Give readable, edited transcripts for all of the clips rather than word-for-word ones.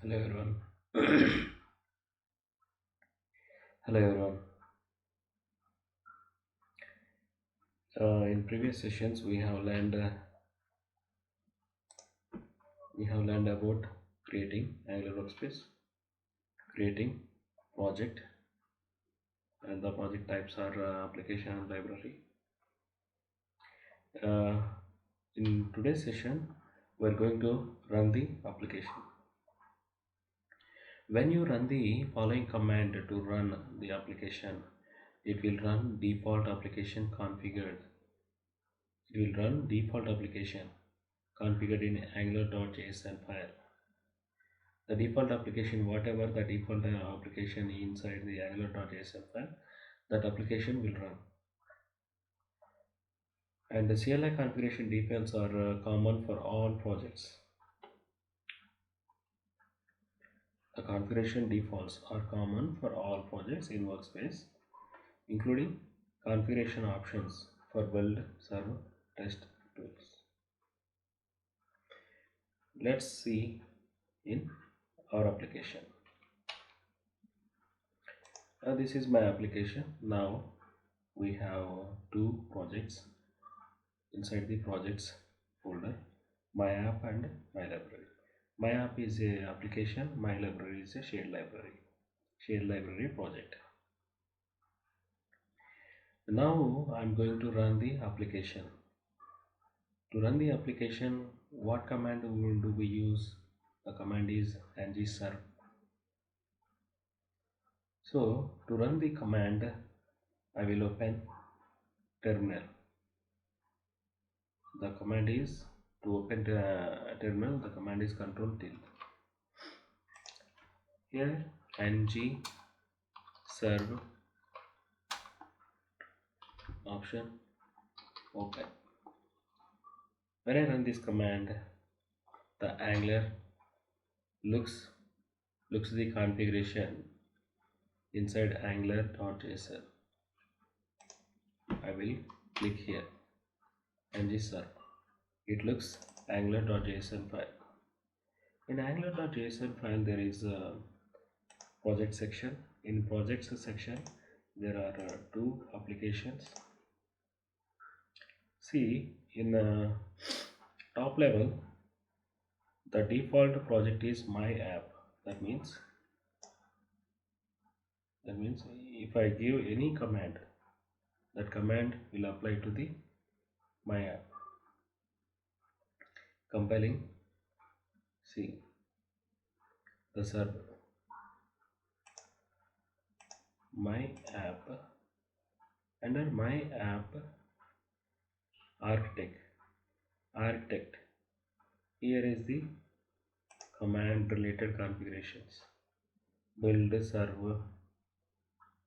Hello everyone. Hello everyone. In previous sessions, we have learned about creating Angular workspace, creating project, and the project types are application and library. Uh, in today's session, we're going to run the application. When you run the following command to run the application, it will run default application configured. It will run default application configured in angular.json file. The default application, whatever the default application inside the angular.json file, that application will run. And the CLI configuration details are common for all projects. The configuration defaults are common for all projects in Workspace, including configuration options for build, serve, test tools. Let's see in our application. This is my application. Now we have two projects inside the projects folder, my app and my library. My app is a application, my library is a shared library project. Now I'm going to run the application. To run the application, what command do we use? The command is ngserv. So to run the command, I will open terminal. The command is to open terminal. The command is control tilde. Here ng serve option open. When I run this command, the Angular looks the configuration inside angular.json. I will click here ngserv. It looks angular.json file. In angular.json file there is a project section. In projects section there are two applications. See, in top level the default project is my app. That means if I give any command, that command will apply to the my app. Compiling. See, the server my app. Under my app architect, here is the command related configurations: build, serve,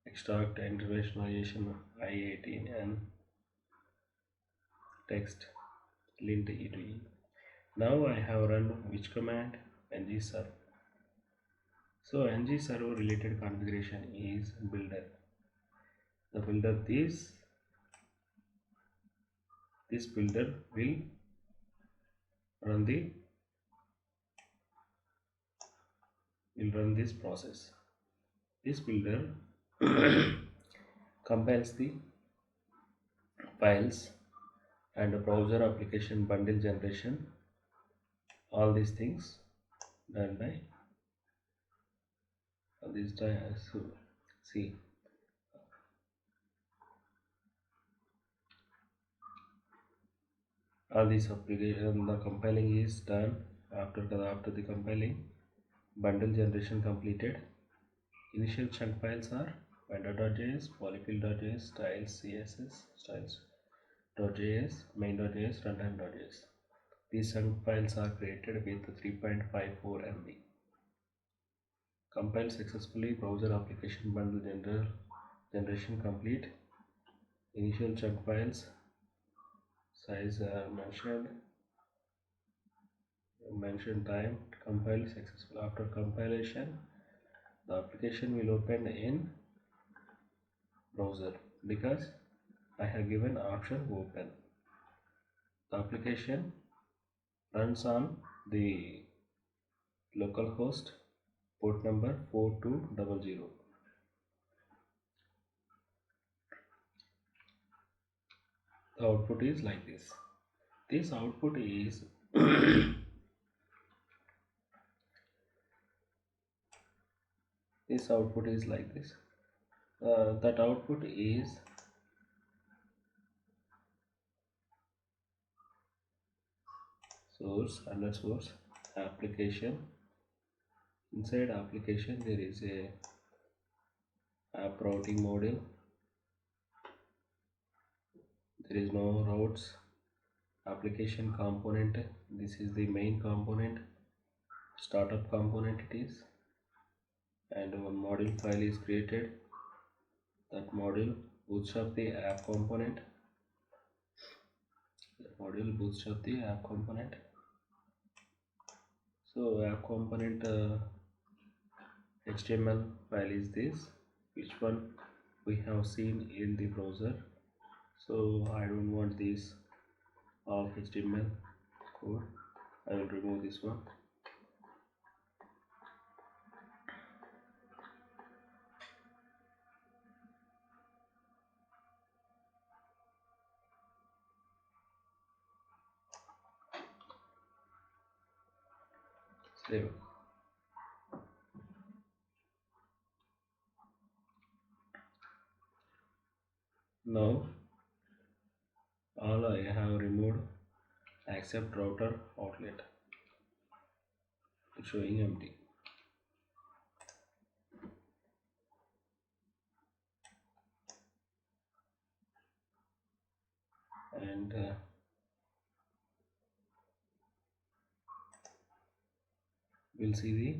extract, internationalization, I18, and text lint e2e. Now I have run which command? ngserv. So ngserv related configuration is builder. The builder, this builder will run this process. This builder compiles the files and the browser application bundle generation. All these things done by this time. So see, all this application, the compiling is done. After the compiling, bundle generation completed. Initial chunk files are vendor.js, polyfill.js, styles, css, styles.js, main.js, runtime.js. These chunk files are created with 3.54 MB. Compiled successfully. Browser application bundle generation complete. Initial chunk files size are mentioned time. Compile successful. After compilation, the application will open in browser because I have given option open. The application runs on the localhost port number 4200. The output is like this. This output is this output is like this. That output is source underscore application. Inside application there is a app routing module. There is no routes. Application component, this is the main component, startup component it is, and one module file is created. That module bootstrap the app component. That module bootstrap the app component. So app component HTML file is this, which one we have seen in the browser. So I don't want this of HTML code. I will remove this one. Save. Now all I have removed except router outlet, it's showing empty. And we'll see the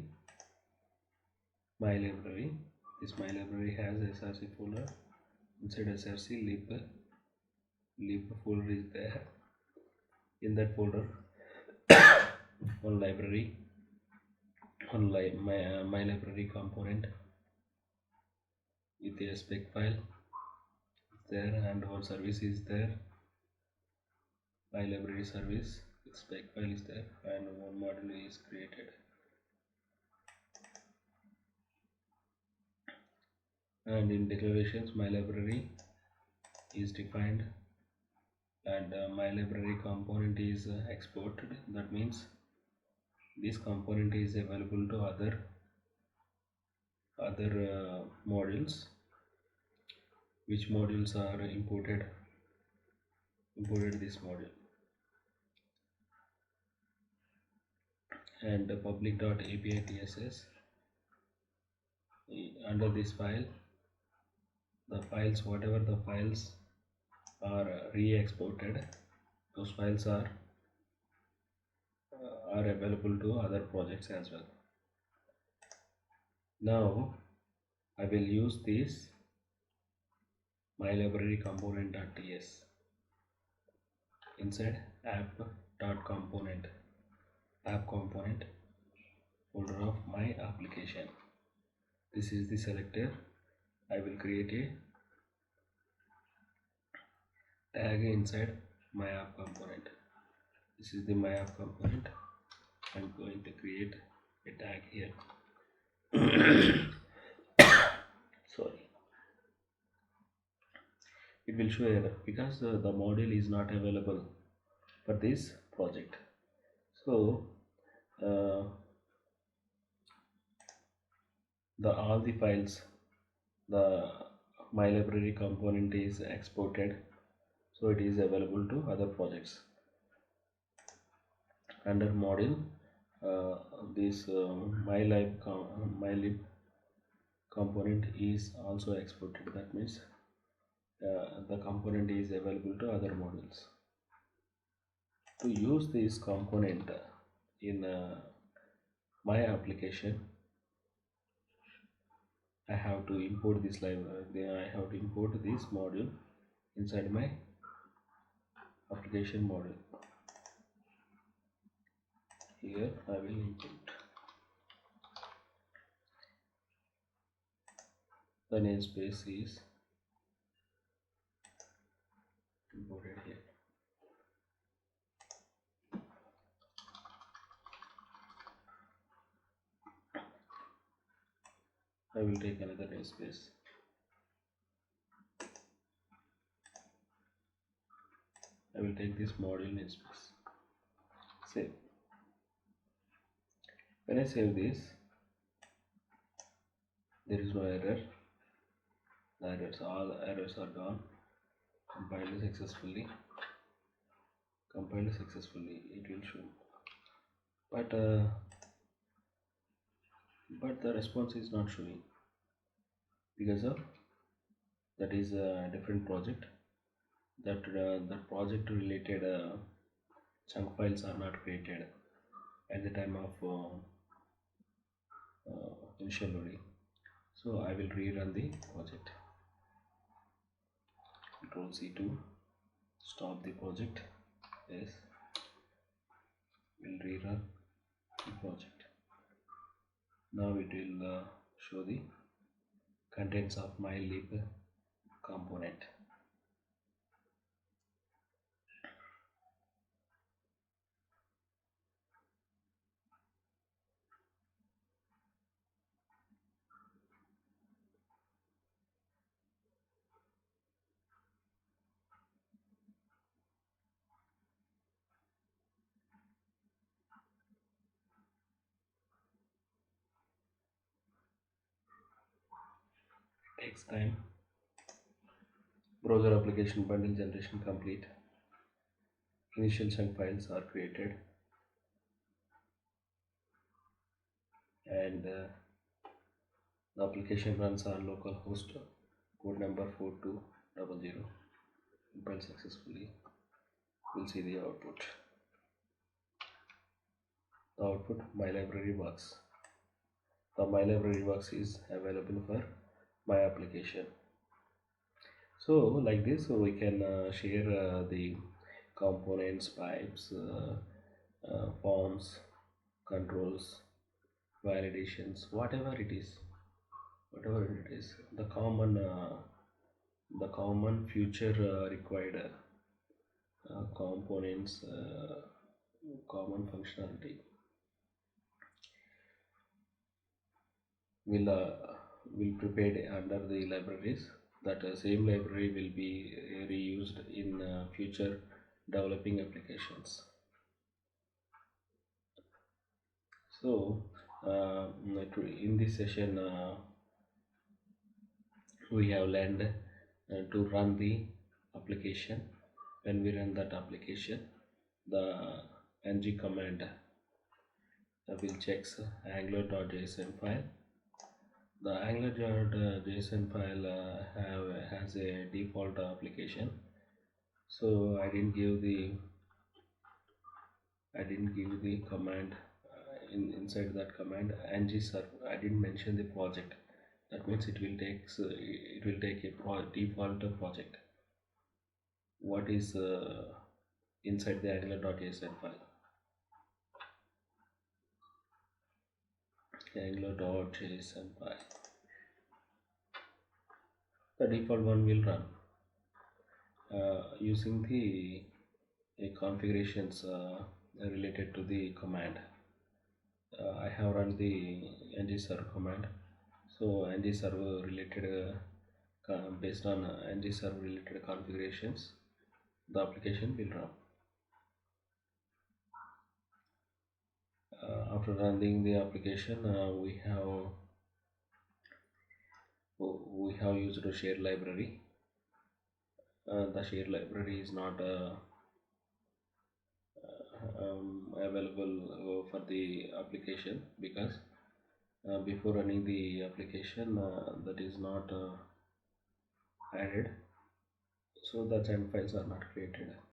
my library. This my library has src folder. Inside src lib folder is there. In that folder one library, my library component with a spec file is there, and one service is there. My library service with spec file is there, and one module is created. And in declarations my library is defined, and my library component is exported. That means this component is available to other modules. Which modules are imported this module. And public.api tss, under this file, the files, whatever the files are re-exported, those files are available to other projects as well. Now I will use this my library component.ts inside app.component app component folder of my application. This is the selector. I will create a tag inside my app component. This is the my app component. I'm going to create a tag here. Sorry, it will show error because the module is not available for this project. So all the files, the my library component is exported, so it is available to other projects. Under module, this mylib component is also exported. That means the component is available to other modules. To use this component in my application, I have to import this library. I have to import this module inside my application module. Here I will import. The namespace is imported here. I will take another namespace. I will take this module namespace. Save. When I save this, there is no error. All errors are gone. Compiled successfully. Compiled successfully. It will show. But the response is not showing because of that is a different project. That project related chunk files are not created at the time of initial loading. So I will rerun the project. Control C to stop the project. Yes, we'll rerun the project. Now it will show the contents of mylib component. Takes time. Browser application bundle generation complete. Initial chunk files are created, and the application runs on localhost port number 4200. Compiled successfully. We'll see the output. The output my library works. The my library works is available for my application. So like this, so we can share the components, pipes, forms, controls, validations, whatever it is, the common future required components, common functionality will prepared under the libraries. That same library will be reused in future developing applications. So in this session we have learned to run the application. When we run that application, the ng command will checks angular.json file. The angular.json file has a default application, so I didn't give the command inside that command ng serve. I didn't mention the project. That means it will take a default project. What is inside the angular.json file? Angular.json file. The default one will run using the configurations related to the command. I have run the ngserve command. So ngserve related based on ngserve related configurations, the application will run. After running the application, we have used a shared library. The shared library is not available for the application because before running the application that is not added, so the chunk files are not created.